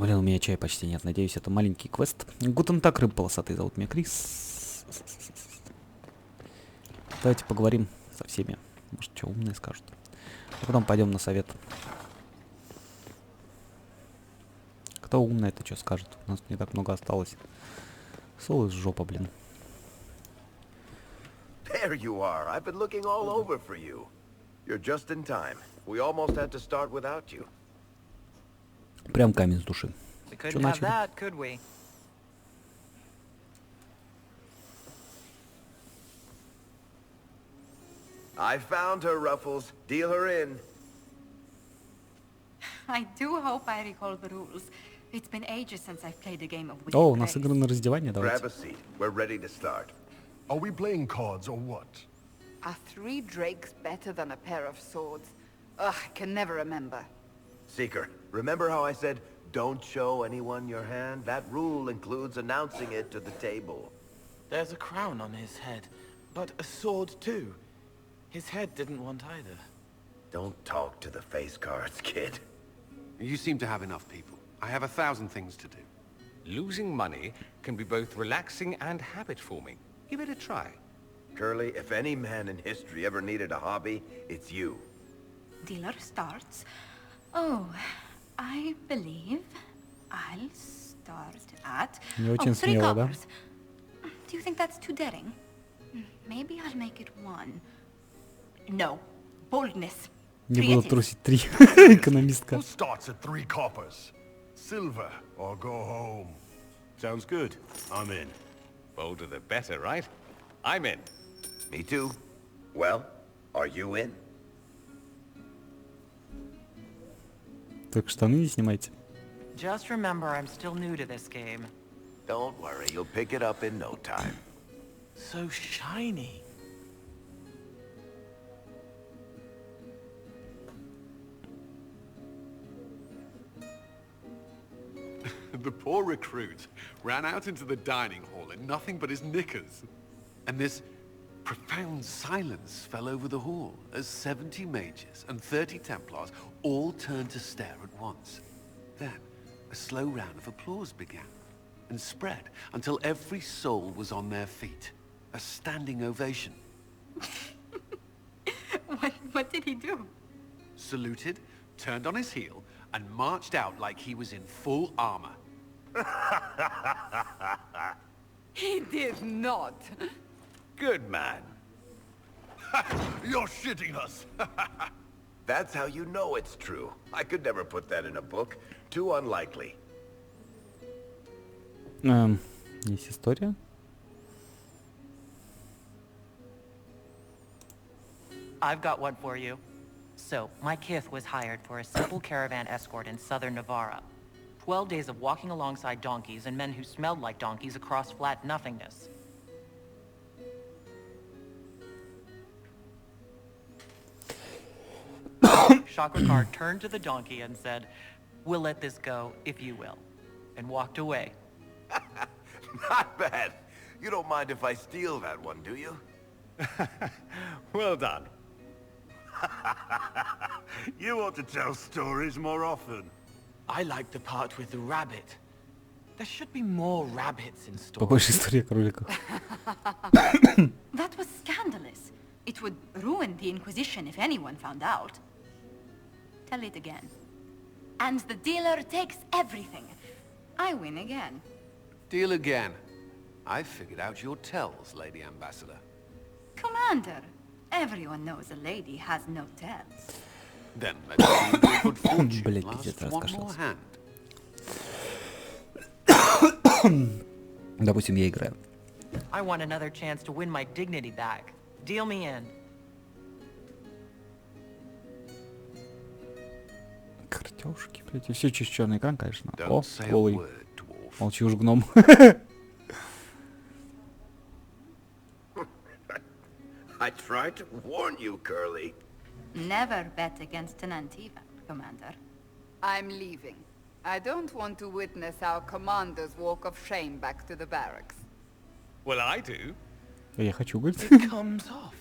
Блин, у меня чая почти нет. Надеюсь, это маленький квест. Гутен так, рыб полосатый, зовут меня Крис. Давайте поговорим со всеми. Может, что умные скажут. А потом пойдем на совет. Кто умный, это что скажет? У нас не так много осталось. Сол из жопа, блин. There you are. I've been looking all over for you. You're just in time. We almost had to start without you. Прям камень с души. Что начали? I found her, Ruffles. Deal her in. I do hope I recall the rules. It's been ages since I've played a game of Witch. О, у нас игры на раздевание, Grab давайте. a seat. We're ready to start. Are we playing cards or what? Are 3 drakes better than a pair of swords? Ugh, I can never remember. Seeker, remember how I said, don't show anyone your hand? That rule includes announcing it to the table. There's a crown on his head, but a sword too. His head didn't want either. Don't talk to the face cards, kid. You seem to have enough people. I have 1,000 things to do. Losing money can be both relaxing and habit-forming. Give it a try. Curly, if any man in history ever needed a hobby, it's you. Dealer starts. Oh, I believe I'll start at... Не очень 3 смело, да? coppers. Do you think that's too daring? Maybe I'll make it 1. No. Boldness. Не буду трусить 3. Экономистка. Who starts at 3 coppers? Silver or go home? Sounds good. I'm in. Bolder the better, right? I'm in. Me too. Well, are you in? Только штаны не снимайте. Just remember, I'm still new to this game. Don't worry, you'll pick it up in no time. So shiny. The poor recruit ran out into the dining hall in nothing but his knickers. And this profound silence fell over the hall as 70 mages and 30 Templars all turned to stare at once. Then, a slow round of applause began and spread until every soul was on their feet. A standing ovation. What did he do? Saluted, turned on his heel, and marched out like he was in full armor. He did not. Good man. You're shitting us. That's how you know it's true. I could never put that in a book. Too unlikely. Есть история. I've got one for you. So, my kith was hired for a simple caravan escort in southern Navarra. 12 days of walking alongside donkeys and men who smelled like donkeys across flat nothingness. Chakrakar turned to the donkey and said, "We'll let this go, if you will," and walked away. Not bad. You don't mind if I steal that one, do you? Well done. You ought to tell stories more often. I like the part with the rabbit. There should be more rabbits in stories. Побольше истории о кроликах. That was scandalous. It would ruin the Inquisition if anyone found out. Tell it again. And the dealer takes everything. I win again. Deal again. I figured out your tells, Lady Ambassador. Commander, everyone knows a lady has no tells. Then let's see if your good fortune Блядь, lasts пиздец, one more раскашлялся. hand. Допустим, я играю. I want another chance to win my dignity back. Deal me in. Картёшки, блядь, и все через черный экран, конечно. О, Don't say a голый. word, dwarf. Молчи уж, гном. I tried to warn you, Curly. Never bet against an Antiva, Commander. I'm leaving. I don't want to witness our commander's walk of shame back to the barracks. Well, I do. Я хочу, говорит. It comes off.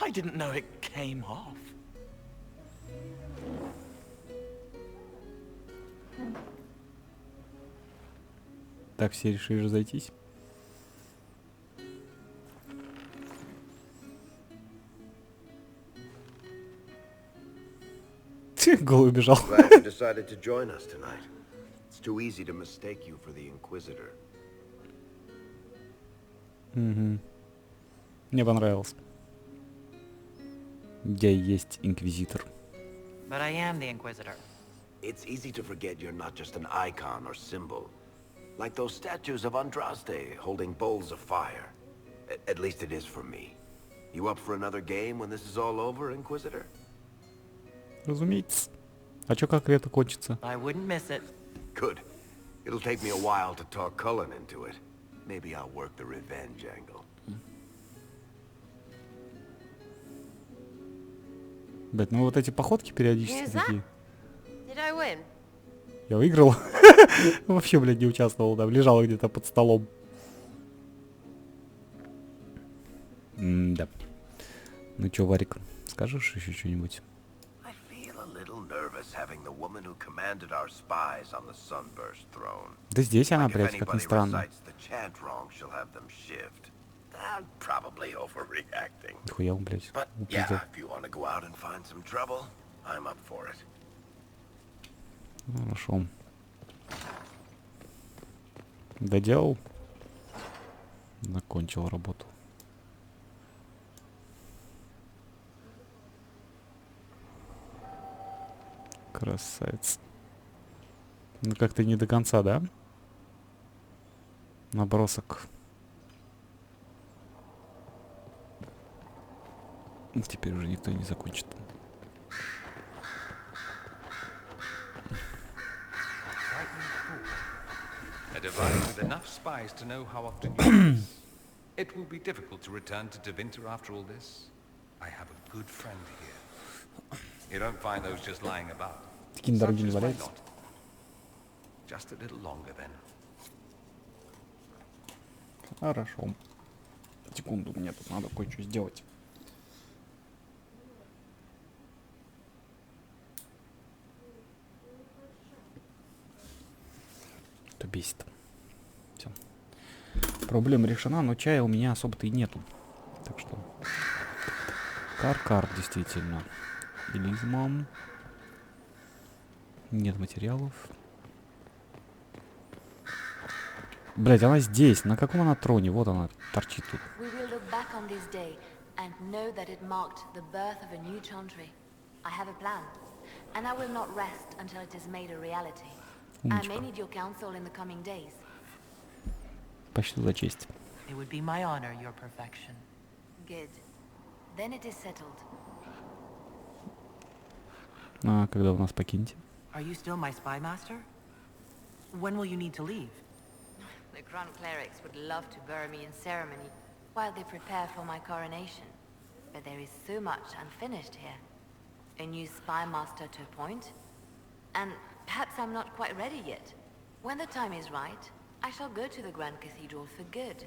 I didn't know it came off. Так все решили разойтись. Голый убежал. Glad you decided to join us tonight. It's too easy to mistake you for the Inquisitor. Мне понравилось. Я и есть Инквизитор. But I am the Inquisitor. It's easy to forget you're not just an icon or symbol. Like those statues of Andraste holding bowls of fire. At least it is for me. You up for another game when this is all over, Inquisitor? Разумеется. А чё как это кончится? I wouldn't miss it. Good. It'll take me a while to talk Cullen into it. Maybe I'll work the revenge angle. Блять, ну вот эти походки периодически такие. Did I win? Я выиграл. Вообще, блядь, не участвовал, там лежал где-то под столом. Да. Ну чё, Варик, скажешь еще что-нибудь? I feel a little nervous having the woman who commanded our spies on the Sunburst throne. Да здесь она, Like if блядь, как ни anybody странно. recites the chant wrong, she'll have them shivved. I'm probably overreacting. Нихуя он, блядь, But упиздил. yeah, if you want to go out and find some trouble, I'm up for it. Хорошо. Доделал. Закончил работу. Красавец. Ну как-то не до конца, да? Набросок. Теперь уже никто не закончит. A device with enough spies to know how often you use. It will be difficult to return to Tevinter after all this. I have a good friend here. You don't find those just lying about. Такие дороги не Such is my валяются. lot. Just a little longer then. Хорошо. Секунду, мне тут надо кое-что сделать. Это бесит. Все. Проблема решена, но чая у меня особо-то и нету. Так что... Кар-кар, действительно. Элизмом. Нет материалов. Блять, она здесь. На каком она троне? Вот она торчит тут. We will look back on this day and know that it marked the birth of a new chantry. I have a plan, and I will not rest until it is made a reality. I may need your counsel in the coming days. Почти за честь. It would be my honor, your perfection. Good. Then it is settled. А когда вы нас покинете? Are you still my spy master? When will you need to leave? The Grand Clerics would love to bury me in ceremony while they prepare for my coronation. But there is so much unfinished here. A new spy master to appoint. And perhaps I'm not quite ready yet. When the time is right, I shall go to the Grand Cathedral for good.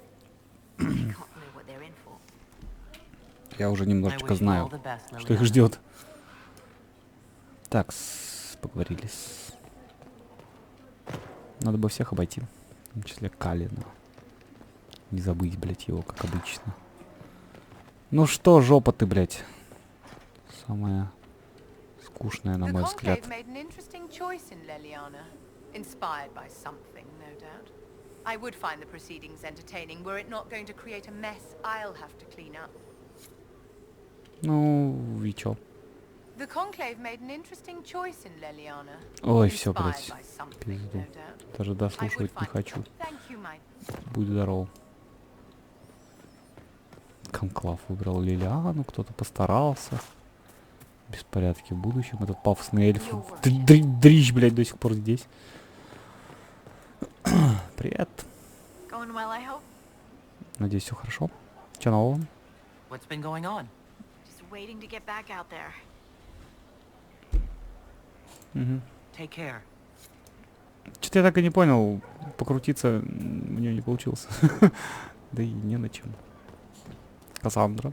They can't know what they're in for. Я уже I немножечко wish you all знаю, the best, что их Liliana. ждет. Так, поговорили. Надо бы всех обойти. В том числе Калина. Не забыть, блядь, его, как обычно. Ну что, жопа ты, блядь. Самая скучная, на мой взгляд. The Conclave made an interesting choice in Liliana. Inspired by something, no doubt. I would find the proceedings entertaining were it not going to create a mess I'll have to clean up. Ну, и чё? The Conclave made an interesting choice in Liliana. Ой, все, Inspired блядь. by something, Пизду. no doubt. Даже I would дослушивать не find... хочу. Thank you, my... Будь здоров. Конклав выбрал Лилиану, кто-то постарался. Беспорядки в будущем. Этот пафосный эльф. Дрищ, блядь, до сих пор здесь. Привет. Going well, I hope. Надеюсь, все хорошо. Че нового? What's been going on? Just waiting to get back out there. Take care. Что-то я так и не понял. Покрутиться у нее не получилось. Да и не на чем. Кассандра.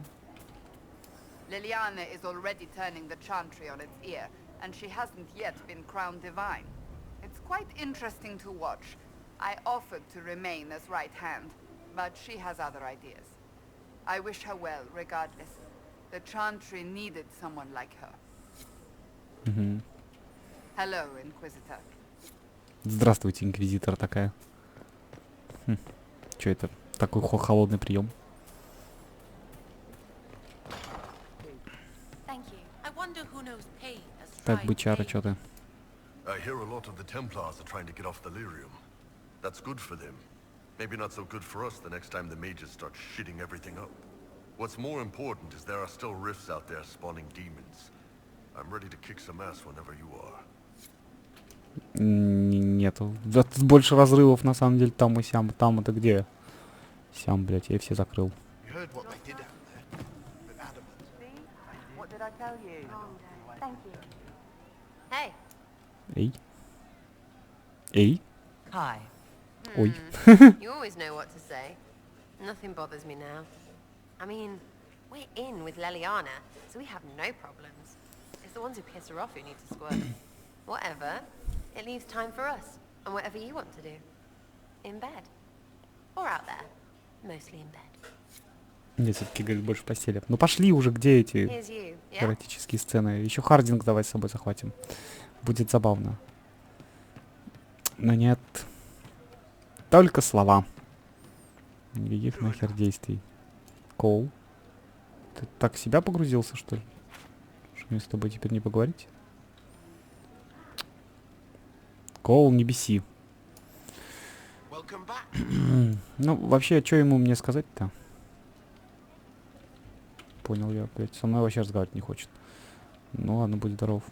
Liliana is already turning the chantry on its ear, and she hasn't yet been crowned divine. It's quite interesting to watch. I offered to remain as right hand, but she has other ideas. I wish her well, regardless. The Chantry needed someone like her. Hello, Inquisitor. Здравствуйте, Инквизитор такая. Чё это? Такой холодный прием. Так, бычара, чё ты? I hear a lot of the Templars are trying to get off the lyrium. That's good for them. Maybe not so good for us the next time the mages start shitting everything up. What's more important is there are still rifts out there spawning demons. I'm ready to kick some ass whenever you are. Нету. Да, тут больше разрывов на самом деле там и сям. Там это где? Сям, блядь, я все закрыл. Эй. Эй. Hi. Ой. You always know what to say. Nothing bothers me now. I mean, we're in with Leliana, so we have no problems. It's the ones who piss her off who need to squirt. Whatever. It leaves time for us, and whatever you want to do. In bed. Or out there. Mostly in bed. Нет, все-таки, говорит, больше в постели. Ну пошли уже, где эти эротические сцены? Еще Хардинг давай с собой захватим. Будет забавно. Но нет. Только слова. Никаких нахер действий. Коул. Ты так в себя погрузился, что ли? Что мне с тобой теперь не поговорить? Коул, не беси. Ну, вообще, что ему мне сказать-то? Понял я, блядь. Со мной вообще разговаривать не хочет. Ну ладно, будь здоров.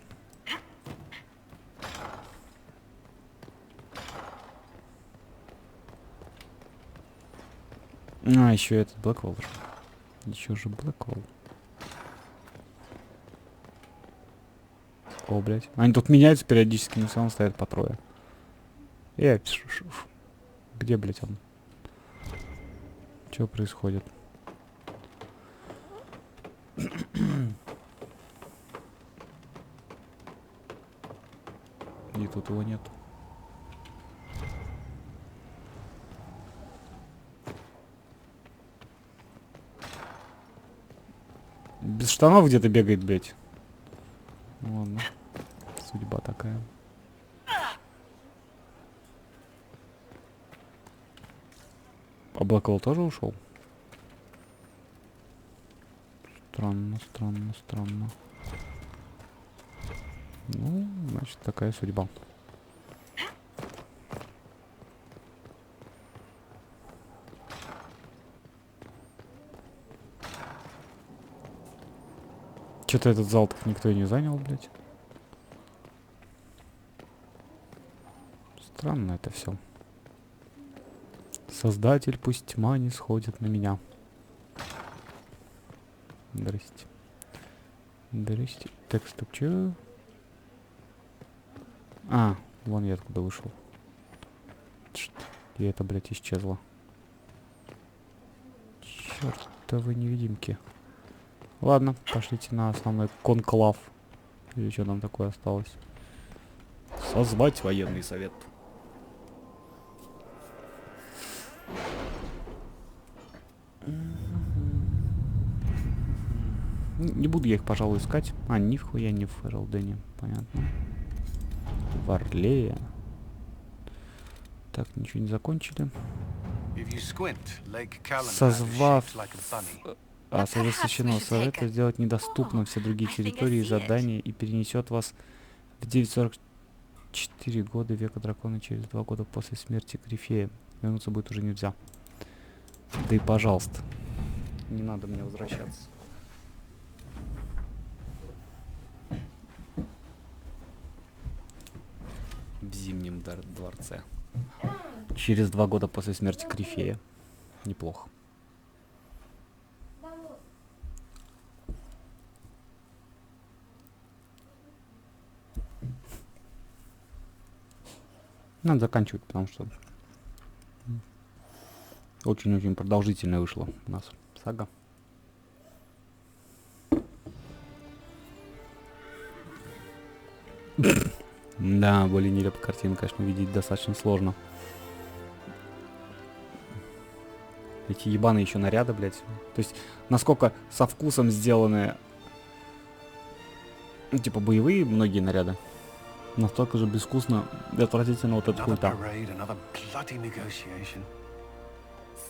А, еще этот Блэкволл. Еще же Блэкволл. О, блядь. Они тут меняются периодически, но все равно стоят по трое. Где, блядь, он? Что происходит? И тут его нет. Без штанов где-то бегает, блядь. Ладно. Судьба такая. А Блэкволл тоже ушел? Странно, странно, странно. Ну, значит, такая судьба. Что-то этот зал так никто и не занял, блядь. Странно это все. Создатель, пусть тьма не сходит на меня. Здрасте. Здрасте. Так, стоп, чё? А, вон я откуда вышел. И это, блядь, исчезло. Чёртовы невидимки. Ладно, пошлите на основной конклав. Или что там такое осталось? Созвать военный совет. Не буду я их, пожалуй, искать. А, нихуя не в Фэралдене. Понятно. В Орлее. Так, ничего не закончили. Созвав... Совет Священного Совета сделать недоступным все другие территории и задания и перенесет вас в 944 года века дракона через 2 года после смерти Грифея. Вернуться будет уже нельзя. Да и пожалуйста. Не надо мне возвращаться. В Зимнем дворце. Через 2 года после смерти Грифея. Неплохо. Надо заканчивать, потому что очень-очень продолжительная вышла у нас сага. Да, более нелепую картину, конечно, видеть достаточно сложно. Эти ебаные еще наряды, блядь. То есть, насколько со вкусом сделаны, ну, типа, боевые многие наряды, настолько же безвкусно и отвратительно вот эта хуйта.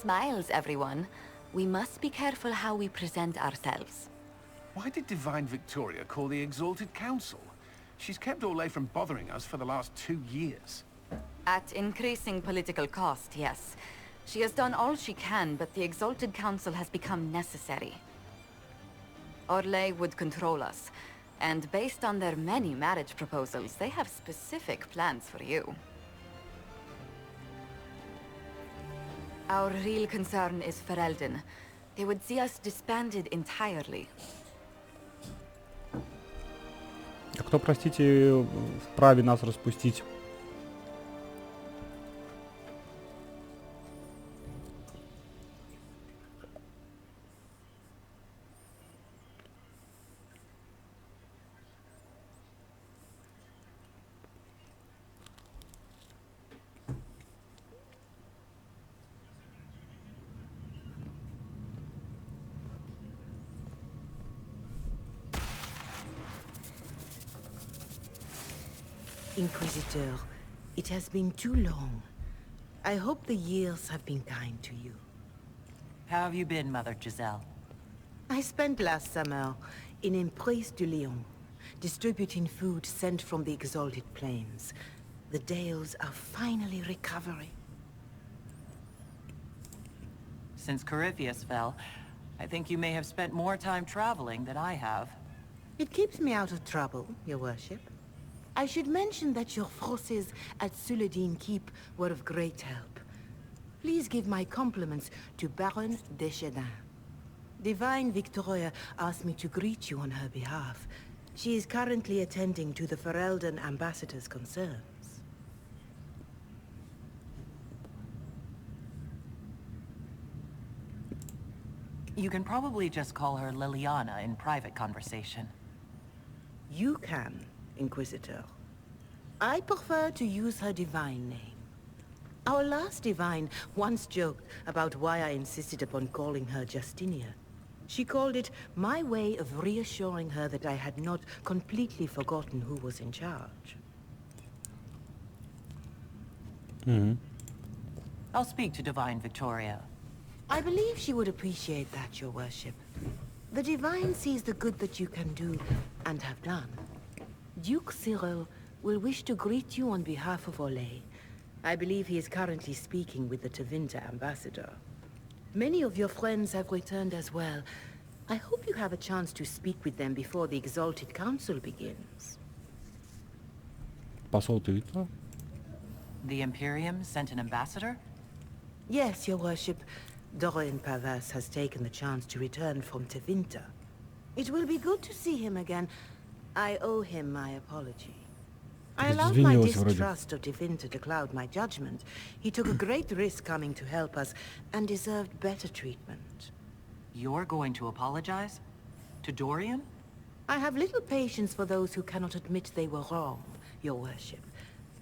Smiles, everyone. We must be careful how we present ourselves. Why did Divine Victoria call the Exalted Council? She's kept Ole from bothering us for the last 2 years. At increasing political cost, yes. She has done all she can, but the Exalted Council has become necessary. Orlais would control us, and based on their many marriage proposals, they have specific plans for you. Our real concern is Ferelden. They would see us disbanded entirely. А кто, простите, вправе нас распустить? Inquisitor, it has been too long. I hope the years have been kind to you. How have you been, Mother Giselle? I spent last summer in Emprise de Lyon, distributing food sent from the Exalted Plains. The Dales are finally recovering. Since Corypheus fell, I think you may have spent more time traveling than I have. It keeps me out of trouble, Your Worship. I should mention that your forces at Suladin Keep were of great help. Please give my compliments to Baron Deschedin. Divine Victoria asked me to greet you on her behalf. She is currently attending to the Ferelden ambassador's concerns. You can probably just call her Liliana in private conversation. You can, Inquisitor. I prefer to use her divine name. Our last divine once joked about why I insisted upon calling her Justinia. She called it my way of reassuring her that I had not completely forgotten who was in charge. I'll speak to Divine Victoria. I believe she would appreciate that, Your Worship. The divine sees the good that you can do and have done. Duke Cyril will wish to greet you on behalf of Orlais. I believe he is currently speaking with the Tevinter ambassador. Many of your friends have returned as well. I hope you have a chance to speak with them before the Exalted Council begins. Посол Твиттера? The Imperium sent an ambassador? Yes, Your Worship. Dorian Pavas has taken the chance to return from Tevinter. It will be good to see him again. I owe him my apology. I allowed my distrust of Tevinter to cloud my judgment. He took a great risk coming to help us, and deserved better treatment. You're going to apologize? To Dorian? I have little patience for those who cannot admit they were wrong, Your Worship.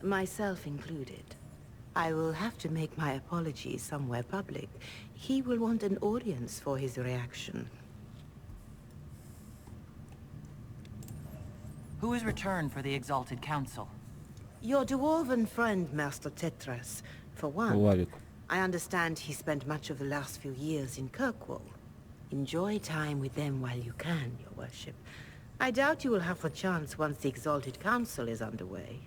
Myself included. I will have to make my apologies somewhere public. He will want an audience for his reaction. Who is returned for the Exalted Council? Your dwarven friend, Master Tetras, for one. I understand he spent much of the last few years in Kirkwall. Enjoy time with them while you can, Your Worship. I doubt you will have a chance once the Exalted Council is underway.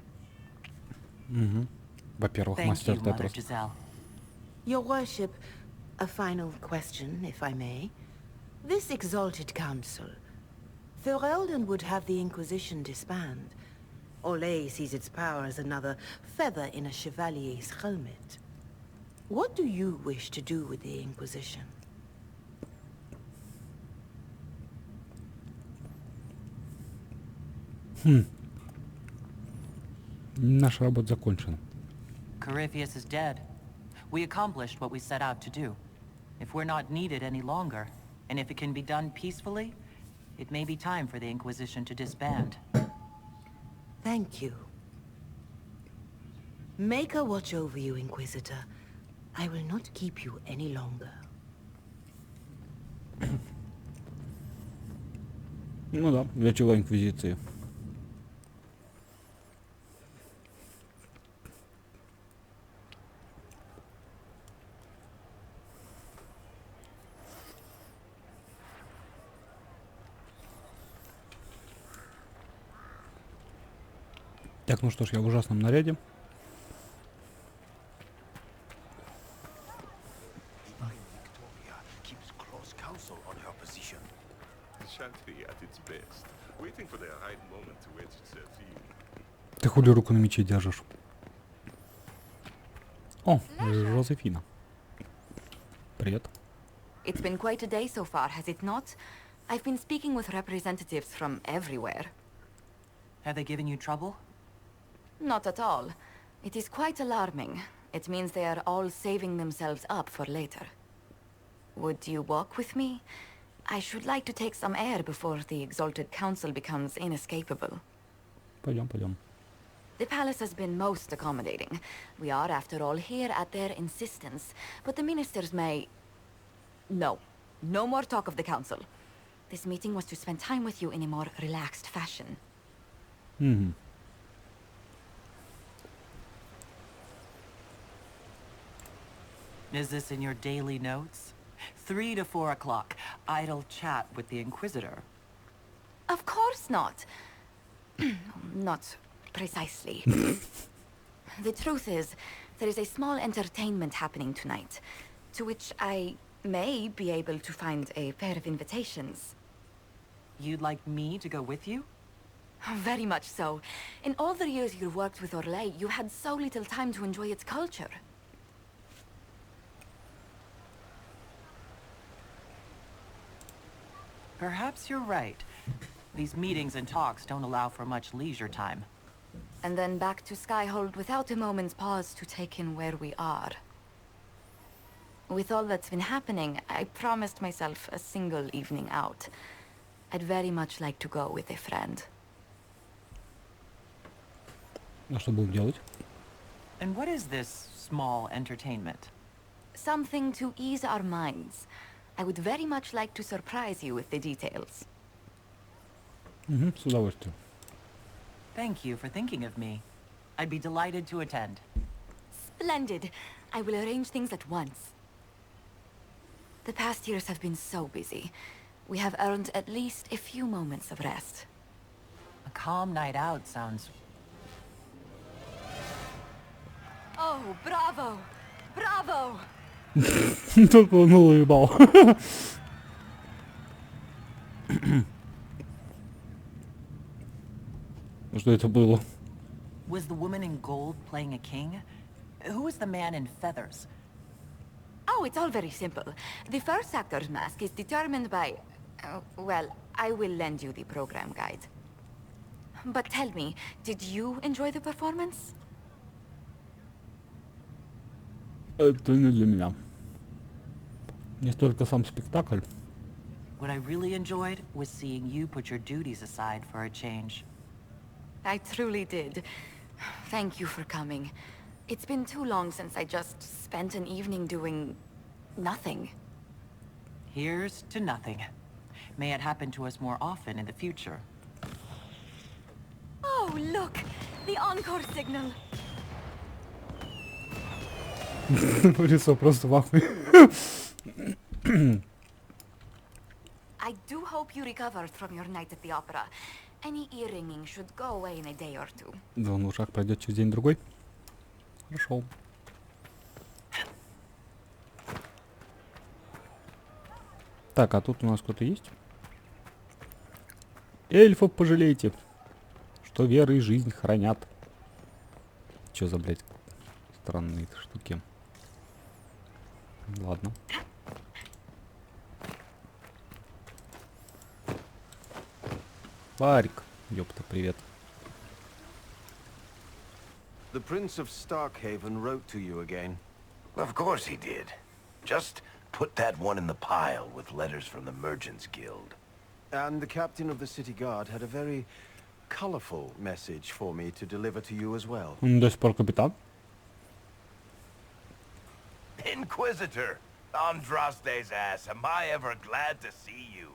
Во-первых, Мастер Тетрас. Your Worship, a final question, if I may. This Exalted Council, Ferelden would have the Inquisition disband. Orlais sees its power as another feather in a chevalier's helmet. What do you wish to do with the Inquisition? Наша работа закончена. Corypheus is dead. We accomplished what we set out to do. If we're not needed any longer, and if it can be done peacefully, it may be time for the Inquisition to disband. Thank you. Maker watch over you, Inquisitor. I will not keep you any longer. Ну да, для чего Инквизиции? Так, ну что ж, я в ужасном наряде. Ты хули руку на мече держишь? О, Жозефина. Привет. It's been quite a day so far, has it not? I've been speaking with representatives from everywhere. Have they given you trouble? Not at all. It is quite alarming. It means they are all saving themselves up for later. Would you walk with me? I should like to take some air before the Exalted Council becomes inescapable. Пойдем, пойдем. The palace has been most accommodating. We are, after all, here at their insistence. But the ministers may... No. No more talk of the council. This meeting was to spend time with you in a more relaxed fashion. Mm-hmm. Is this in your daily notes? 3 to 4 o'clock. Idle chat with the Inquisitor. Of course not. Not precisely. The truth is, there is a small entertainment happening tonight, to which I may be able to find a pair of invitations. You'd like me to go with you? Very much so. In all the years you worked with Orlais, you had so little time to enjoy its culture. Perhaps you're right. These meetings and talks don't allow for much leisure time. And then back to Skyhold without a moment's pause to take in where we are. With all that's been happening, I promised myself a single evening out. I'd very much like to go with a friend. А что будем делать? And what is this small entertainment? Something to ease our minds. I would very much like to surprise you with the details. С удовольствием. Thank you for thinking of me. I'd be delighted to attend. Splendid. I will arrange things at once. The past years have been so busy. We have earned at least a few moments of rest. A calm night out sounds... Oh, bravo! Bravo! Только он уебал. Что это было? Was the woman in gold playing a king? Who was the man in feathers? Oh, it's all very simple. The first actor's mask is determined by... well, I will lend you the program guide. But tell me, did you enjoy the performance? Это не для меня. Не столько сам спектакль. What I really enjoyed was seeing you put your duties aside for a change. I truly did. Thank you for coming. It's been too long since I just spent an evening doing... nothing. Here's to nothing. May it happen to us more often in the future. Oh, look! The encore signal! Лицо просто в ахуе. I do hope you recovered from your night at the opera. Any ear-ringing should go away in a day or two. Да, ну шаг пройдет через день-другой. Хорошо. Так, а тут у нас кто-то есть? Эльфов пожалейте, что вера и жизнь хранят. Чё за, блядь, странные штуки. Ладно. Барик, ёпта, привет. The Prince of Starkhaven wrote to you again. Of course he did. Just put that one in the pile with letters from the Merchants Guild. And the captain of the city guard had a very colorful message for me to deliver to you as well. До сих пор капитан. Inquisitor! Andraste's ass, am I ever glad to see you.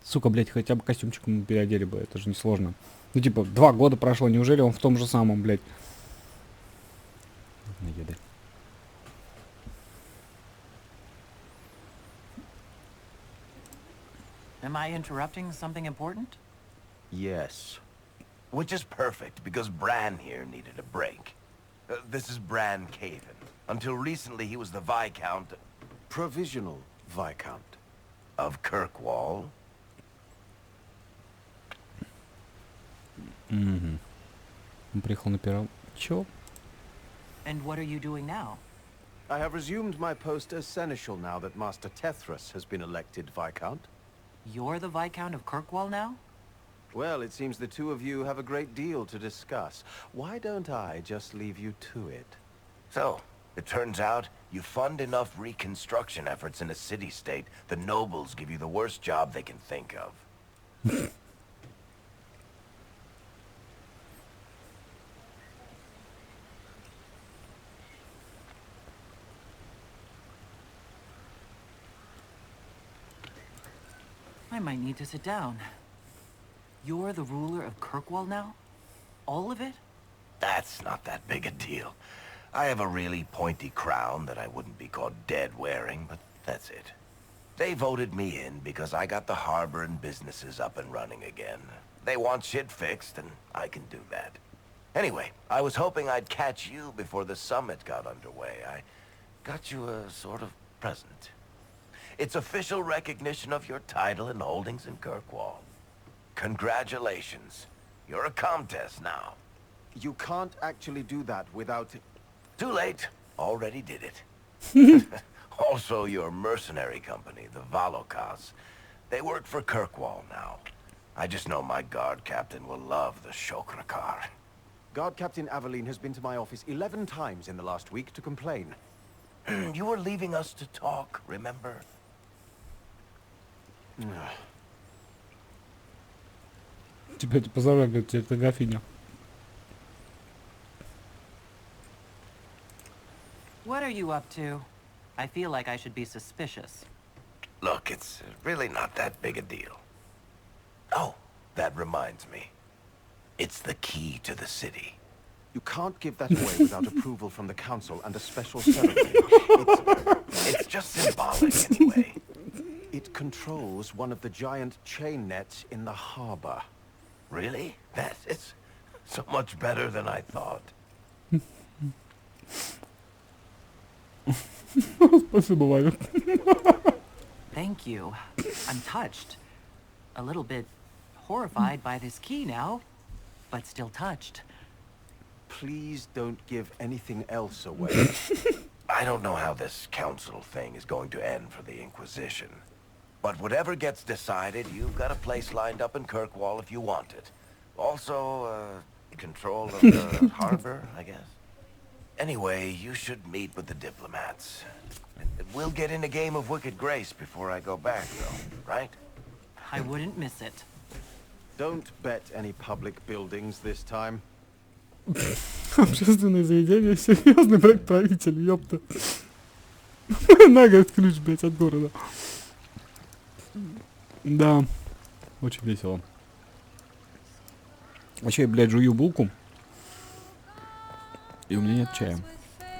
Сука, блядь, хотя бы костюмчик мы переодели бы, это же не сложно. Ну, типа, 2 года прошло, неужели он в том же самом, блядь? Наеды. Am I interrupting something important? Yes. Which is perfect, because Bran here needed a break. This is Bran Caven. Until recently, he was the Viscount... Provisional Viscount. Of Kirkwall. Угу. Он приехал на первом... Чё? And what are you doing now? I have resumed my post as seneschal now that Master Tethras has been elected Viscount. You're the Viscount of Kirkwall now? Well, it seems the two of you have a great deal to discuss. Why don't I just leave you to it? So, it turns out, you fund enough reconstruction efforts in a city-state, the nobles give you the worst job they can think of. I might need to sit down. You're the ruler of Kirkwall now? All of it? That's not that big a deal. I have a really pointy crown that I wouldn't be caught dead wearing, but that's it. They voted me in because I got the harbor and businesses up and running again. They want shit fixed, and I can do that. Anyway, I was hoping I'd catch you before the summit got underway. I got you a sort of present. It's official recognition of your title and holdings in Kirkwall. Congratulations. You're a Comtesse now. You can't actually do that without... Too late. Already did it. Also, your mercenary company, the Valokas. They work for Kirkwall now. I just know my guard captain will love the Shokrakar. Guard Captain Aveline has been to my office 11 times in the last week to complain. You were leaving us to talk, remember? Тебя это поздравляю, тебе это графиня. What are you up to? I feel like I should be suspicious. Look, it's really not that big a deal. Oh, that reminds me. It's the key to the city. You can't give that away without approval from the council and a special ceremony. It's just symbolic anyway. It controls one of the giant chain nets in the harbor. Really? That is so much better than I thought. Спасибо, Ваня. Thank you. I'm touched. A little bit horrified by this key now, but still touched. Please don't give anything else away. I don't know how this council thing is going to end for the Inquisition. But whatever gets decided, you've got a place lined up in Kirkwall if you want it. Also, control of the harbor, I guess. Anyway, you should meet with the diplomats. We'll get in a game of Wicked Grace before I go back, though, right? I wouldn't miss it. Don't bet any public buildings this time. Общественное заведение, серьезный, блядь, правитель, ёпта. На, говорит, ключ, блядь, от города. Да, очень весело. Вообще, я, блядь, жую булку. И у меня нет чая.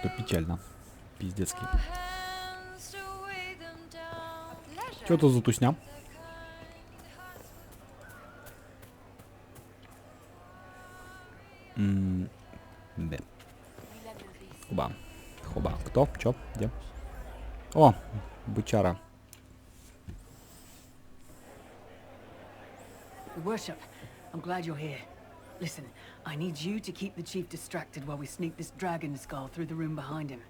Это печально. Пиздецкий. Чё тут за тусня? Да. Хоба. Хоба. Кто? Чё? Где? О, бычара. Worship, I'm glad you're here. Listen, I need you to keep the chief distracted while we sneak this dragon skull through the room behind him.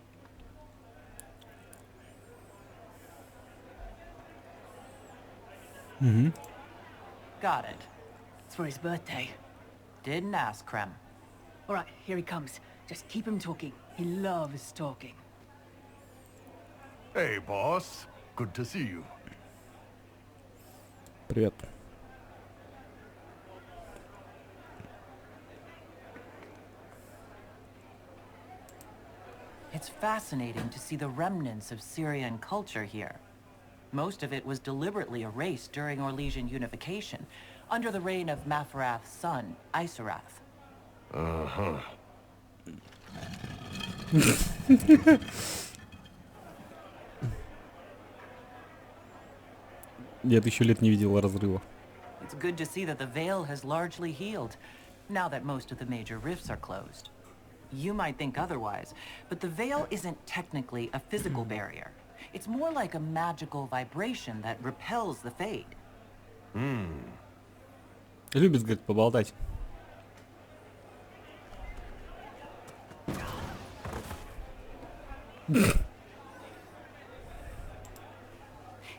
Got it. It's for his birthday. Didn't ask, Krem. All right, here he comes. Just keep him talking. He loves talking. Hey, boss. Good to see you. Привет. It's fascinating to see the remnants of Syrian culture here. Most of it was deliberately erased during Orlesian unification, under the reign of Mafarath's son, Isarath. Uh-huh. Я тысячу лет не видел разрыва. It's good to see that the Veil has largely healed, now that most of the major rifts are closed. You might think otherwise, but the Veil isn't technically a physical barrier. It's more like a magical vibration that repels the fade. Любит, говорит, поболтать.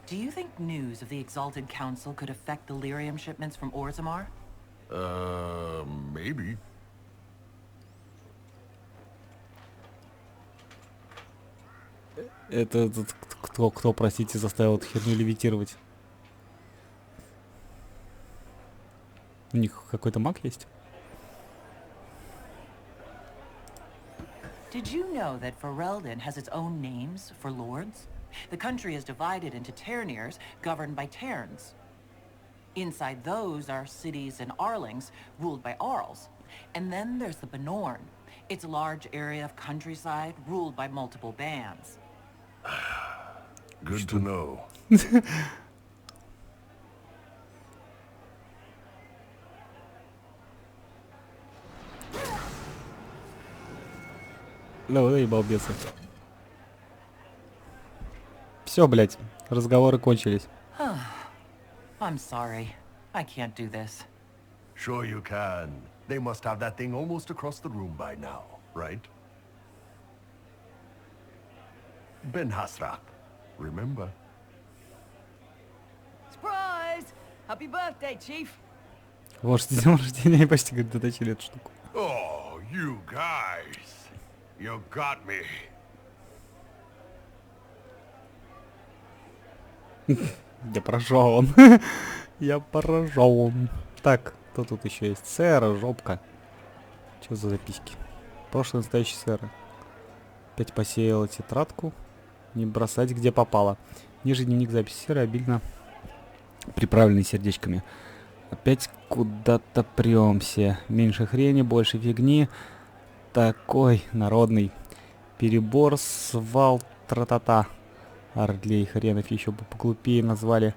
Do you think news of the Exalted Council could affect the lyrium shipments from Orzammar? Maybe. Это кто, простите, заставил эту херню левитировать? У них какой-то маг есть? Did you know that Ferelden has its own names for lords? The country is divided into Terniers, governed by Terns. Inside those are cities and Arlings, ruled by Arls. And then there's the Benorn. It's a large area of countryside, ruled by multiple bands. Good to know. Да, балбесы. Все, блядь, разговоры кончились. I'm sorry. I can't do this. Sure you can. They must have that thing almost across the room by now, right? Ben Hasrat, remember? Surprise! Happy birthday, Chief! Вот что день рождения, почти говорит, доточили эту штуку. Oh, you guys. You got me. Я поражен. Я поражен. Так, кто тут еще есть? Сэра, жопка. Что за записки? Прошлый настоящий сэра. Опять посеяла тетрадку. Не бросать, где попало. Ниже дневник записи сэры, обильно приправленный сердечками. Опять куда-то премся. Меньше хрени, больше фигни. Такой народный перебор, свал, тра-та-та. Орлей хренов еще бы поглупее назвали.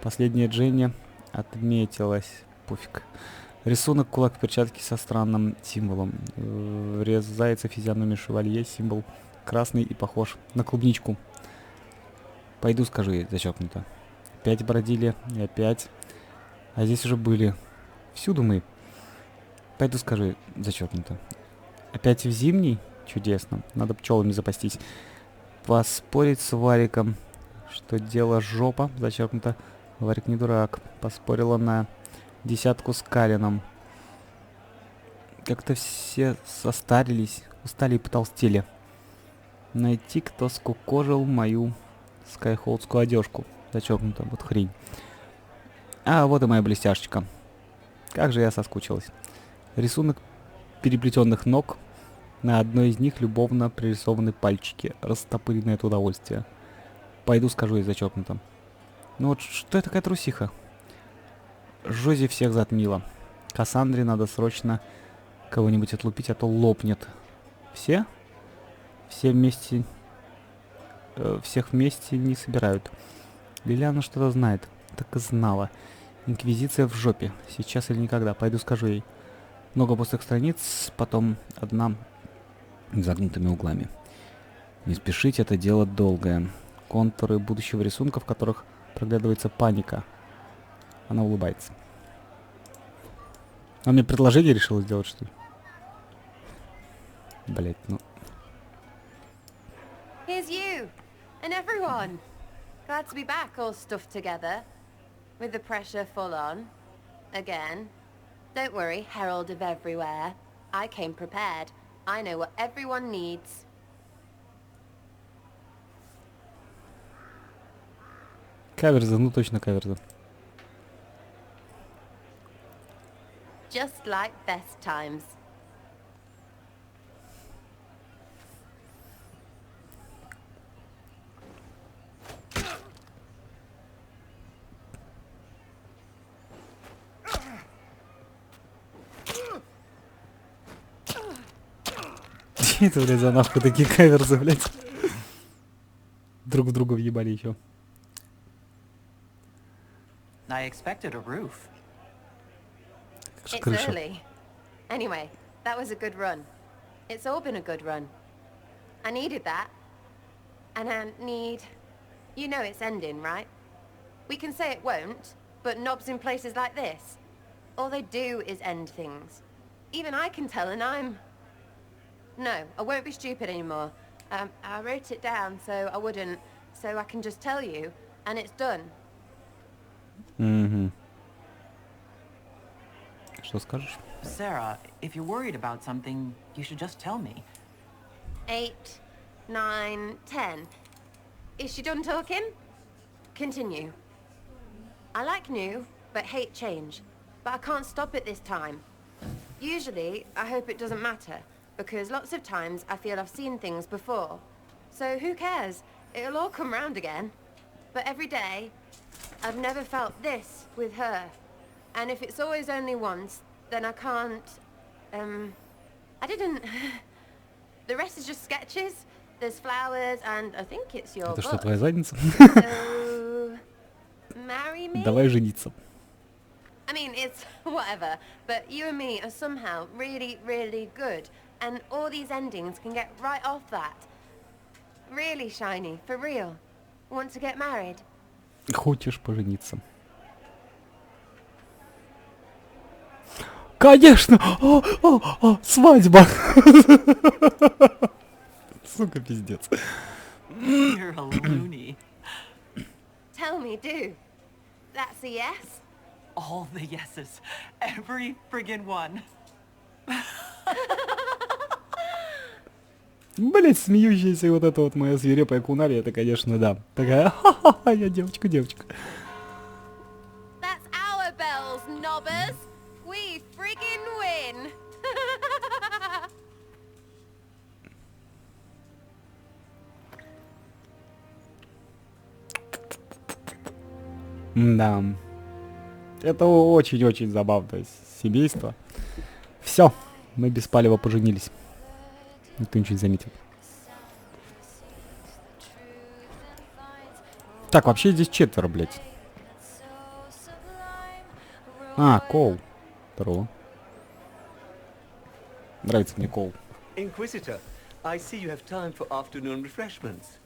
Последняя Дженни отметилась. Пофиг. Рисунок кулак в перчатке со странным символом. Врезается физиономия шевалье. Символ красный и похож на клубничку. Пойду скажу ей, зачеркнуто. Опять бродили и опять. А здесь уже были. Всюду мы. Пойду скажу, зачеркнуто. Опять в зимний? Чудесно. Надо пчелами запастись. Поспорить с Вариком, что дело жопа, зачеркнуто. Варик не дурак. Поспорила на 10 с Калином. Как-то все состарились, устали и потолстели. Найти, кто скукожил мою скайхолдскую одежку. Зачеркнуто, вот хрень. А вот и моя блестяшечка. Как же я соскучилась. Рисунок переплетенных ног. На одной из них любовно пририсованы пальчики, растопыренные от удовольствия. Пойду скажу ей зачеркнуто. Ну вот что это такая трусиха? Жози всех затмила. Кассандре надо срочно кого-нибудь отлупить, а то лопнет. Все? Все вместе... всех вместе не собирают. Лилиана что-то знает. Так и знала. Инквизиция в жопе. Сейчас или никогда. Пойду скажу ей. Много пустых страниц, потом одна с загнутыми углами. Не спешить, это дело долгое. Контуры будущего рисунка, в которых проглядывается паника. Она улыбается. Она мне предложение решила сделать, что ли? Блять, ну... Here's you, and everyone. Glad to be back, all stuffed together. With the pressure full on. Again. Don't worry, Herald of Everywhere. I came prepared. I know what everyone needs. Каверза, ну точно каверза. Just like best times. Че это, блядь, за нахуй такие каверзы, блядь? Друг в друга въебали еще. I expected a roof. It's early. Anyway, that was a good run. It's all been a good run. I needed that. And I need... You know it's ending, right? We can say it won't, but knobs in places like this, all they do is end things. Even I can tell, and I'm... No, I won't be stupid anymore. I wrote it down so I wouldn't, so I can just tell you, and it's done. Что скажешь? Sarah, if you're worried about something, you should just tell me. 8, 9, 10. Is she done talking? Continue. I like new, but hate change. But I can't stop it this time. Usually, I hope it doesn't matter, because lots of times I feel I've seen things before. So who cares? It'll all come round again. But every day, I've never felt this with her. And if it's always only once, then I can't... I didn't... The rest is just sketches. There's flowers, and I think it's your Это book. что, твоя задница? So... Marry me? Давай жениться. I mean, it's whatever, but you and me are somehow really, really good. And all these endings can get right off that. Really, Shiny, for real. Want to get married? Хочешь пожениться? Конечно! Свадьба! Сука, пиздец. You're a loony. Tell me, do. That's a yes? All the yeses. Every friggin' one. Блять, смеющаяся вот эта вот моя свирепая кунари, это, конечно, да. Такая, ха-ха-ха, я девочка. That's our bells, knobbers. We friggin' win. Да. Это очень-очень забавное семейство. Все, мы без палева поженились. Никто ничего не заметил. Так, вообще здесь 4, блядь. Коул. Здорово. Нравится мне Коул. Inquisitor, I see you have time for afternoon refreshments.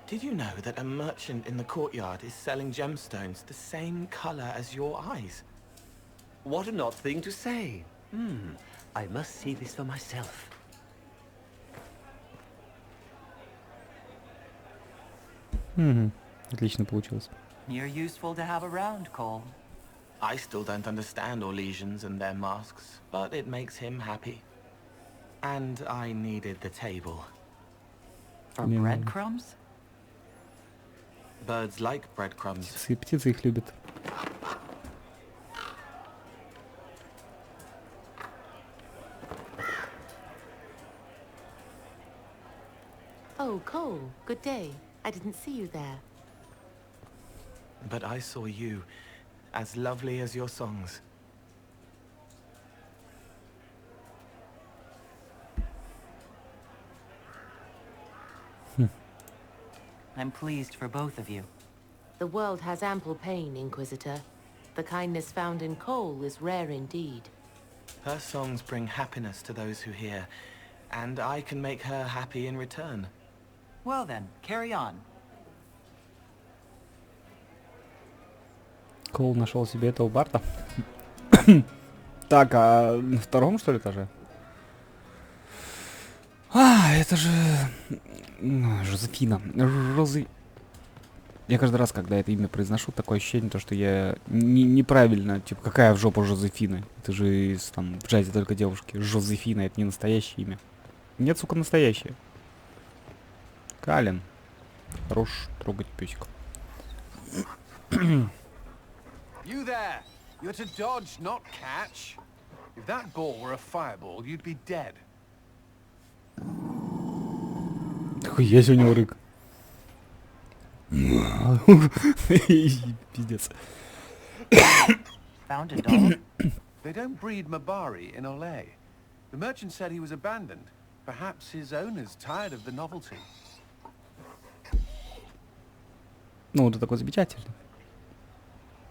Did you know that a merchant in the courtyard is selling gemstones the same color as your eyes? What an odd thing to say. I must see this for myself. Отлично получилось. You're useful to have around, Cole. I still don't understand Orlesians and their masks, but it makes him happy. And I needed the table. For breadcrumbs? Birds like breadcrumbs. Птицы их любят. Oh, Cole, good day. I didn't see you there. But I saw you, as lovely as your songs. I'm pleased for both of you. The world has ample pain, Inquisitor. The kindness found in Cole is rare indeed. Her songs bring happiness to those who hear, and I can make her happy in return. Well then, carry on. Коул нашел себе этого Барта. Так, а на втором, что ли, этаже? Это же... Жозефина. Я каждый раз, когда это имя произношу, такое ощущение, что я неправильно, типа, какая в жопу Жозефина? Это же там в джазе только девушки. Жозефина, это не настоящее имя. Нет, сука, настоящее. Калин. Хорош трогать песик. You there! You're to dodge, not catch. If that ball were a fireball, you'd be dead. Хуя у него рык. Пиздец. Found a doll? They don't breed Mabari in Olay. The merchant said he was abandoned. Perhaps his owners tired of the novelty. Ну, ты такой замечательный.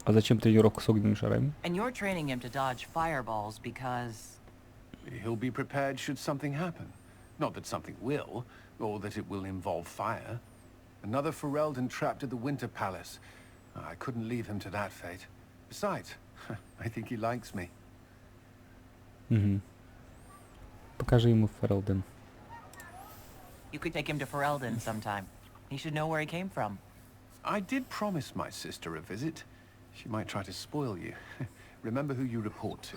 А зачем тренировка с огненными шарами? And you're training him to dodge fireballs because... He'll be prepared should something happen. Not that something will, or that it will involve fire. Another Ferelden trapped at the Winter Palace. I couldn't leave him to that fate. Besides, I think he likes me. Покажи ему Ferelden. You could take him to Ferelden sometime. He should know where he came from. I did promise my sister a visit. She might try to spoil you. Remember who you report to.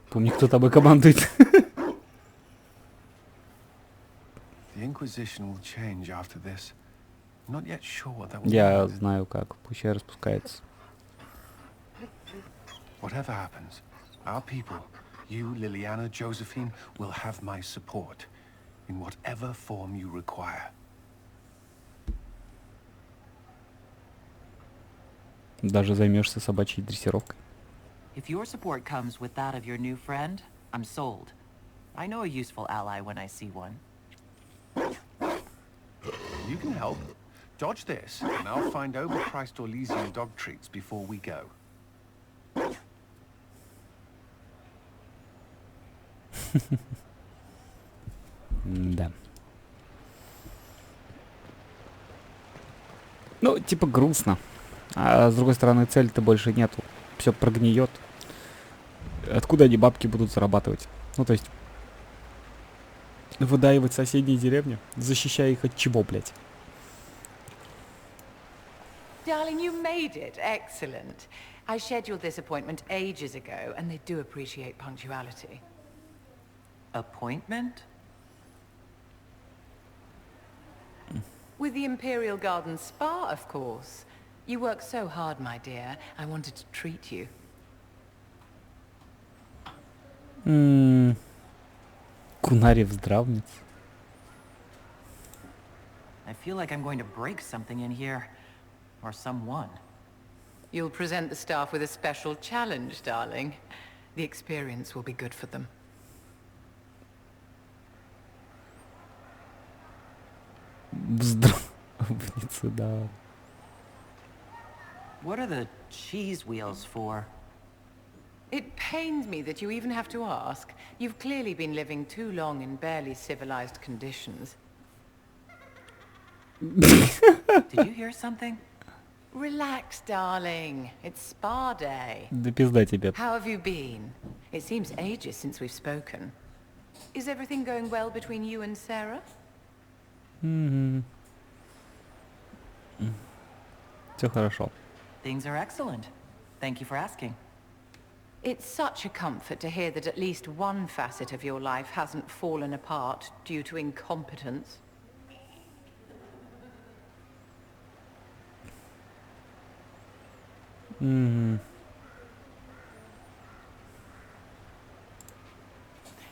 Помни, кто тобой командует. The Inquisition will change after this. I'm not yet sure what that will Я mean. знаю как. Пущай распускается. Whatever happens, our people, you, Liliana, Josephine, will have my support in whatever form you require. Даже займешься собачьей дрессировкой. If your support comes with that of your new friend, I'm sold. I know a useful ally when I see one. You can help. Dodge this, and I'll find overpriced Orlesian dog treats before we go. Да. Ну, типа грустно. А с другой стороны, цели-то больше нету. Все прогниет. Откуда они бабки будут зарабатывать? Ну, то есть... Выдаивать соседние деревни, защищая их от чего, блядь? Darling, you made it. Excellent. I scheduled this appointment ages ago, and they do appreciate punctuality. Appointment? With the Imperial Garden Spa, of course. You work so hard, my dear. I wanted to treat you. Кунарев здравниц. I feel like I'm going to break something in here. Or someone. You'll present the staff with a special challenge, darling. The experience will be good for them. Здравницы, да. What are the cheese wheels for? It pains me that you even have to ask. You've clearly been living too long in barely civilized conditions. Did you hear something? Relax, darling. It's spa day. Да пизда тебе. How have you been? It seems ages since we've spoken. Is everything going well between you and Sarah? Все хорошо. Things are excellent. Thank you for asking. It's such a comfort to hear that at least one facet of your life hasn't fallen apart due to incompetence. Do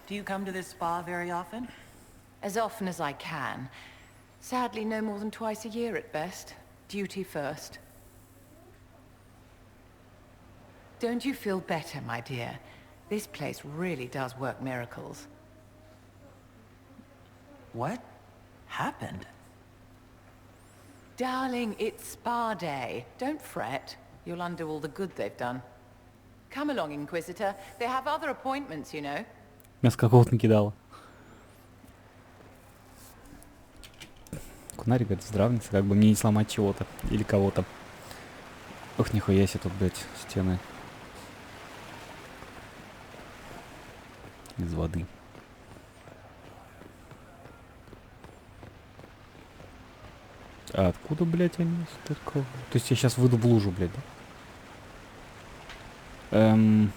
you come to this spa very often? As often as I can. Sadly, no more than twice a year at best. Duty first. Don't you feel better, my dear? This place really does work miracles. What happened? Darling, it's spa day. Don't fret. You'll undo all the good they've done. Come along, Inquisitor. They have other appointments, you know. Мясо какого-то накидала. Кунарь, говорит, здравница, как бы мне не сломать чего-то или кого-то. Ох, нихуя себе тут, блядь, стены. Из воды. А откуда, блядь, они? Столько... То есть я сейчас выйду в лужу, блядь, да? Там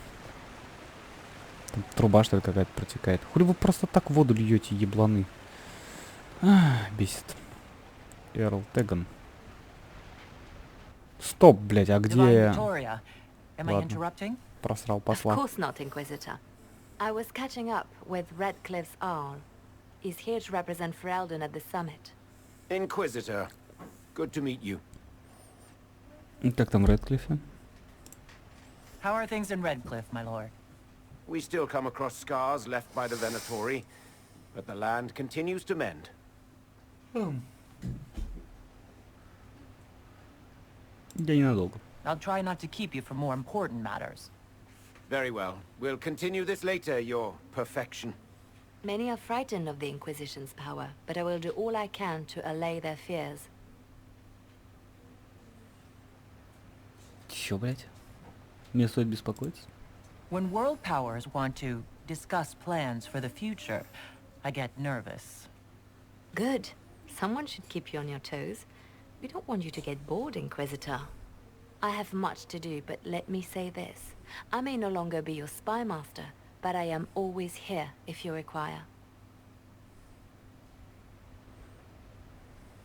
труба, что ли, какая-то протекает. Хули вы просто так воду льете, ебланы. Бесит. Эрл Теган. Стоп, блядь, а где... Ладно. Просрал посла. Of course not, Inquisitor. I was catching up with Redcliffe's Arl. He's here to represent Ferelden at the summit. Inquisitor, good to meet you. Как там Редклиффе? How are things in Redcliffe, my lord? We still come across scars left by the Venatori, but the land continues to mend. Я ненадолго. I'll try not to keep you from more important matters. Very well. We'll continue this later, your perfection. Many are frightened of the Inquisition's power, but I will do all I can to allay their fears. Чё, блядь? Мне стоит беспокоиться? When world powers want to discuss plans for the future, I get nervous. Good. Someone should keep you on your toes. We don't want you to get bored, Inquisitor. I have much to do, but let me say this. I may no longer be your spy master, but I am always here if you require.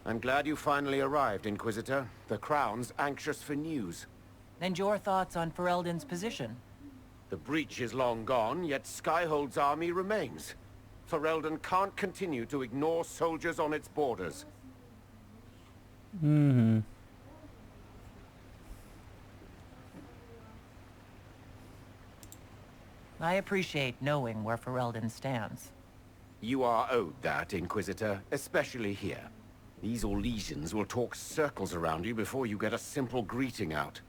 I'm glad you finally arrived, Inquisitor. The Crown's anxious for news. And your thoughts on Ferelden's position? The breach is long gone, yet Skyhold's army remains. Ferelden can't continue to ignore soldiers on its borders. Mm-hmm. I appreciate knowing where Ferelden stands. You are owed that, Inquisitor, especially here. These Orlesians will talk circles around you before you get a simple greeting out.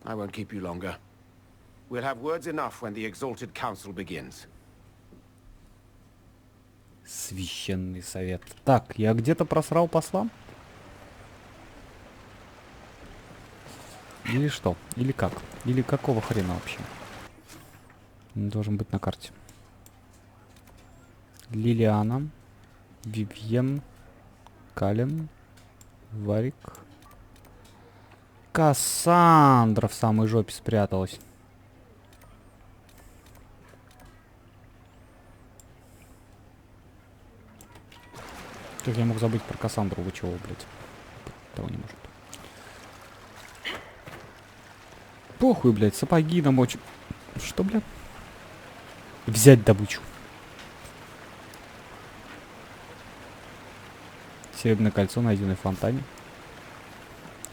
I won't keep you longer. We'll have words enough when the Exalted Council begins. Священный совет. Так, я где-то просрал посла? Или что? Или как? Или какого хрена вообще? Он должен быть на карте. Лилиана, Вивьен, Кален, Варик. Кассандра в самой жопе спряталась. Как я мог забыть про Кассандру? Вы чего, блядь? Того не может. Похуй, блядь, сапоги намочу. Что, блядь? Взять добычу. Серебряное кольцо, найденное в фонтане.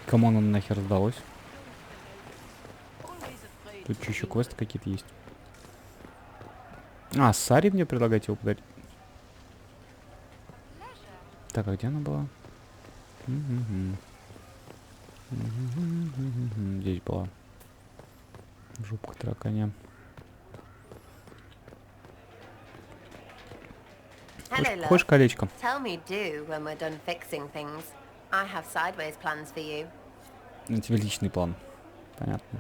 Кому оно нахер сдалось? Тут что, еще квесты какие-то есть? А, Сари мне предлагать его подарить. Так, а где она была? Здесь была. Жопка тараканя. Хочешь колечко? Tell me do when we're done fixing things. I have sideways plans for you. На тебе личный план. Понятно.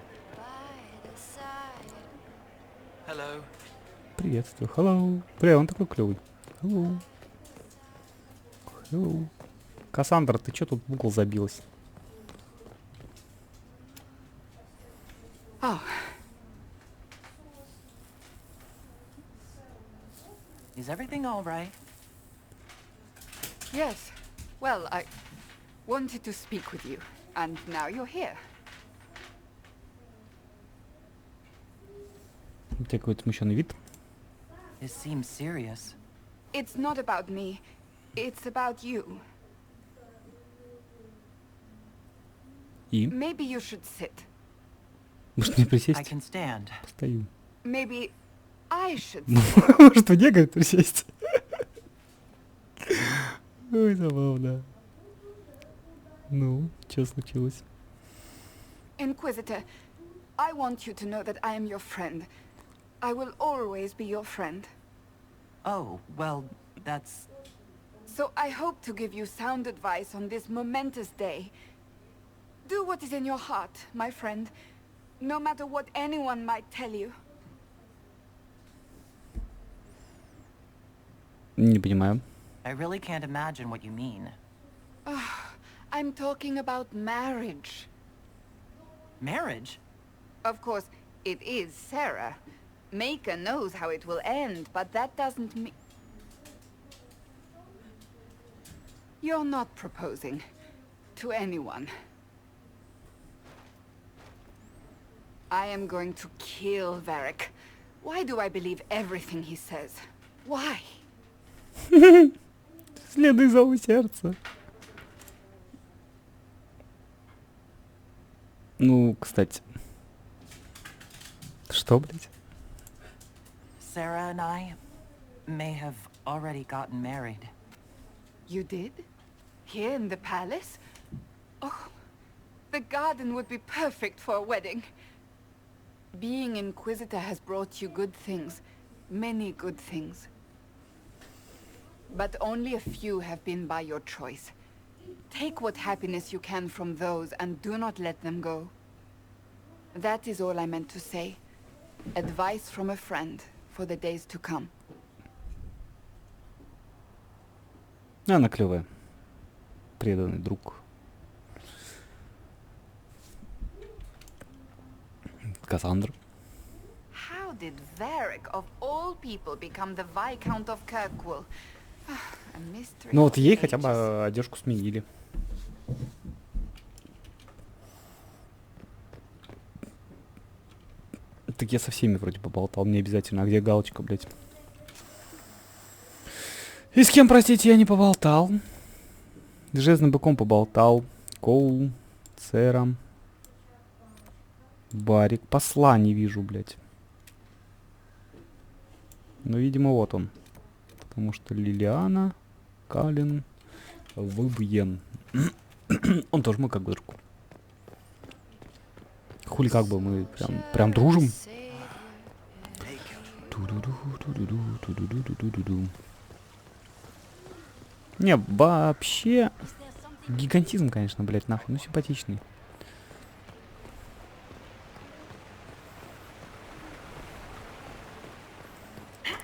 Hello. Приветствую. Hello. Бля, он такой клевый. Hello. Hello. Кассандра, ты чё тут в угол забилась? Oh. Is everything all right? Yes. Well, I wanted to speak with you, and now you're here. У тебя какой-то смущенный вид. This seems serious. It's not about me. It's about you. И? Maybe you should sit. Может мне присесть? I can stand. Постою. Maybe I should Может мне, говорит, присесть? Ой, забавно. Ну, что случилось? Inquisitor, I want you to know that I am your friend. I will always be your friend. Oh, well, that's... So I hope to give you sound advice on this momentous day. Do what is in your heart, my friend, no matter what anyone might tell you. Не понимаю. I really can't imagine what you mean. I'm talking about marriage. Marriage? Of course, it is Sarah. Maker knows how it will end, but that doesn't mean... You're not proposing to anyone. I am going to kill Varric. Why do I believe everything he says? Why? Следуй зову сердца. Ну, кстати. Что, блядь? Sarah and I may have already gotten married. You did? Here in the palace? Oh, the garden would be perfect for a wedding. Being Inquisitor has brought you good things. Many good things. But only a few have been by your choice. Take what happiness you can from those and do not let them go. That is all I meant to say. Advice from a friend for the days to come. Она клевая. Преданный друг. Кассандра. How did Varric of all people become the Viscount of Kirkwall? A mystery. Ну вот ей хотя бы одежку сменили. Так я со всеми вроде поболтал, не обязательно. А где галочка, блядь? И с кем, простите, я не поболтал? С Железным быком поболтал. Коул, Цером. Барик. Посла не вижу, блядь. Ну, видимо, вот он. Потому что Лилиана, Калин, Выбьен. Он тоже мой как бы друг. Хули как бы мы прям дружим. Не, вообще гигантизм, конечно, блядь, нахуй. Ну, симпатичный.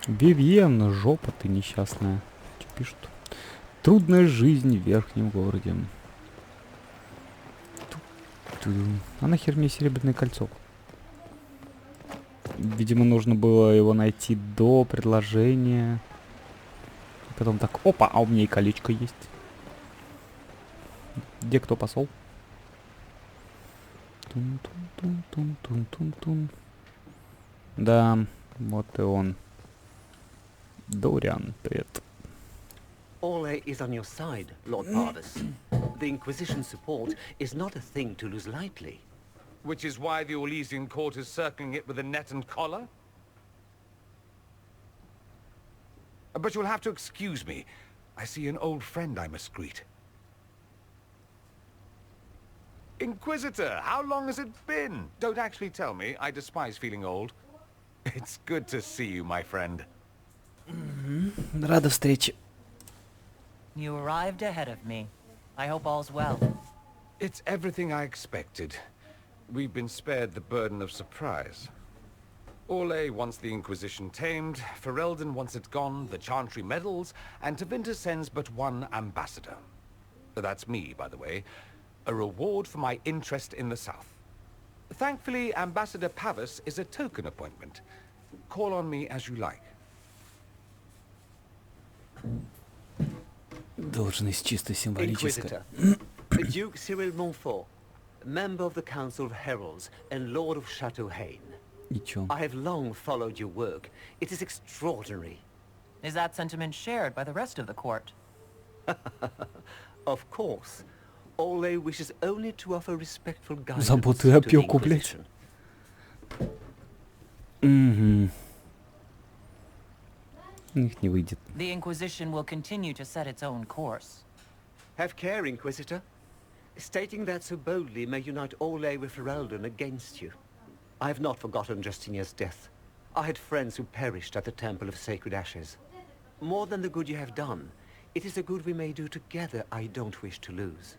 Вивьен, жопа ты несчастная. Что пишут? Трудная жизнь в верхнем городе. А нахер мне серебряное кольцо? Видимо, нужно было его найти до предложения. И потом так, опа, а у меня и колечко есть. Где кто посол? Тун-тун-тун-тун-тун-тун-тун. Да, вот и он. Дориан, привет. Orlais is on your side, Lord Parvis. The Inquisition support is not a thing to lose lightly. Which is why the Orlesian court is circling it with a net and collar? But you'll have to excuse me. I see an old friend I must greet. Inquisitor, how long has it been? Don't actually tell me. I despise feeling old. It's good to see you, my friend. Рада встрече. You arrived ahead of me. I hope all's well. It's everything I expected. We've been spared the burden of surprise. Orlais wants the Inquisition tamed, Ferelden wants it gone, the Chantry medals, and Tevinter sends but one ambassador. That's me, by the way. A reward for my interest in the South. Thankfully, Ambassador Pavis is a token appointment. Call on me as you like. Должность чисто символическая. Duke Cyril Montfort, member of the Council of Heralds and Lord of Chateau Haine. И чё? I have long followed your work. It is extraordinary. Is that sentiment shared by the rest of the court? Of course. Orlais wishes only to offer respectful guidance Заботы и to the опеку, блядь. Inquisition. У них не выйдет. The Inquisition will continue to set its own course. Have care, Inquisitor. Stating that so boldly may unite Orlais with Ferelden against you. I have not forgotten Justinia's death. I had friends who perished at the Temple of Sacred Ashes. More than the good you have done, it is the good we may do together I don't wish to lose.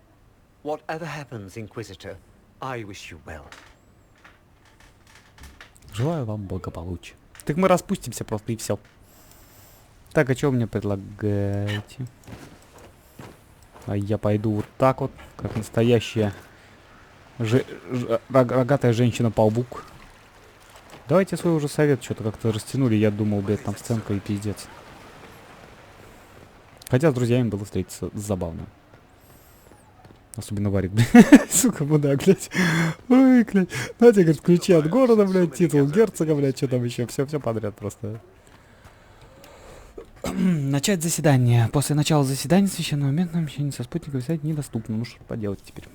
Whatever happens, Inquisitor, I wish you well. Желаю вам благополучия. Так мы распустимся просто и все. Так, а что вы мне предлагаете? А я пойду вот так вот, как настоящая рогатая женщина-паук. Давайте свой уже совет что-то как-то растянули. Я думал, блядь, там сценка и пиздец. Хотя с друзьями было встретиться забавно. Особенно Варик, блядь. Сука, мудак, блядь. Ой, блядь. Знаете, говорит, ключи от города, блядь, титул герцога, блядь, что там еще. Все подряд просто. Начать заседание. После начала заседания священного момента общение со спутником связи недоступно. Ну что поделать теперь?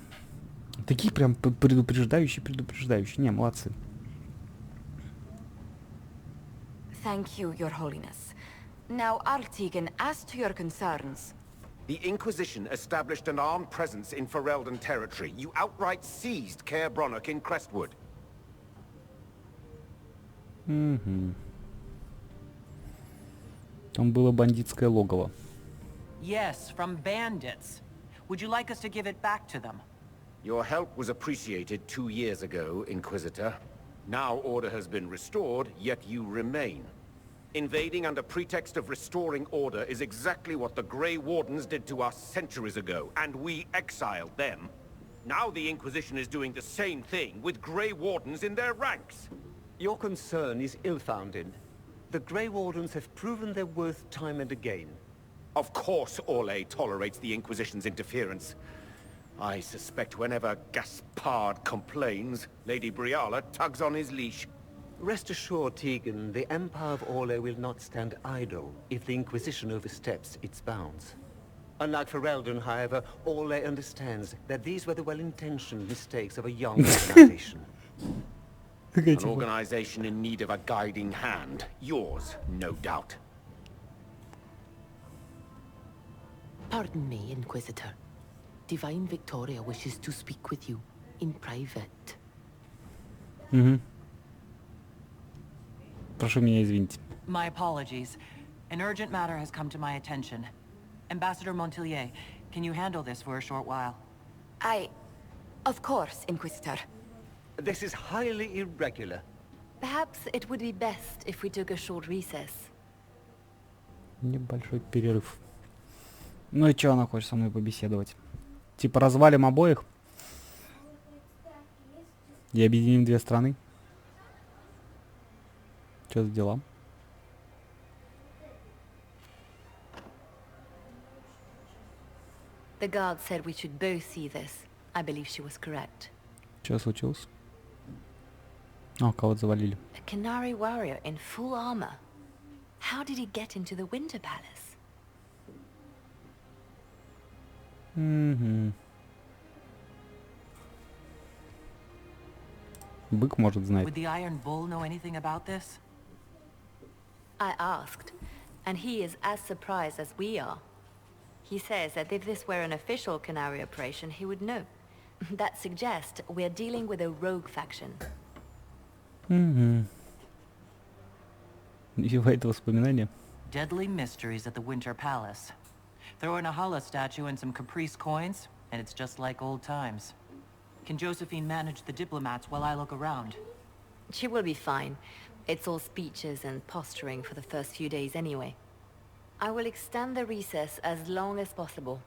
Такие прям предупреждающие. Не, молодцы. Thank you, Your Holiness. Now, Artigan, as to your concerns... The Inquisition established an armed presence in Ferelden territory. You outright seized Caer Bronach in Crestwood. Там было бандитское логово. Yes, from bandits. Would you like us to give it back to them? Your help was appreciated 2 years ago, Inquisitor. Now order has been restored, yet you remain. Invading under pretext of restoring order is exactly what the Grey Wardens did to us centuries ago, and we exiled them. Now the Inquisition is doing the same thing with Grey Wardens in their ranks. Your concern is ill-founded. The Grey Wardens have proven their worth time and again. Of course Orlais tolerates the Inquisition's interference. I suspect whenever Gaspard complains, Lady Briala tugs on his leash. Rest assured, Tegan, the Empire of Orlais will not stand idle if the Inquisition oversteps its bounds. Unlike Ferelden, however, Orlais understands that these were the well-intentioned mistakes of a young organization. An organization in need of a guiding hand. Yours, no doubt. Pardon me, Inquisitor. Divine Victoria wishes to speak with you in private. Прошу меня извинить. My apologies. An urgent matter has come to my attention. Ambassador Montillier, can you handle this for a short while? Of course, Inquisitor. This is highly irregular. Perhaps it would be best if we took a short recess. Небольшой перерыв. Ну и чё она хочет со мной побеседовать? Типа развалим обоих? И объединим две страны? Чё за дела? The guard said we should both see this. I believe she was correct. Чё случилось? О, кого-то завалили. A Canary warrior in full armor. How did he get into the Winter Palace? Бык может знать. Would the Iron Bull know anything about this? I asked, and he is as surprised as we are. He says that if this were an official Canary operation, he would know. That suggests we're dealing with a rogue faction. Навевает воспоминания. Deadly mysteries at the Winter Palace. Throw in a Hala statue and some Caprice coins, and it's just like old times. Can Josephine manage the diplomats while I look around? She will be fine. It's all speeches and posturing for the first few days anyway. I will extend the recess as long as possible.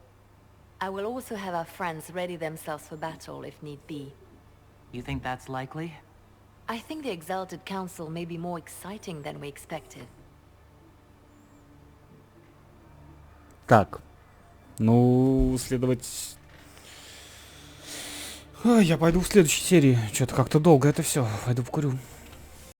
I will also have our friends ready themselves for battle if need be. You think that's likely? I think the Exalted Council may be more exciting than we expected. Так. Ну, следовать... Я пойду в следующей серии. Что-то как-то долго это все. Пойду покурю.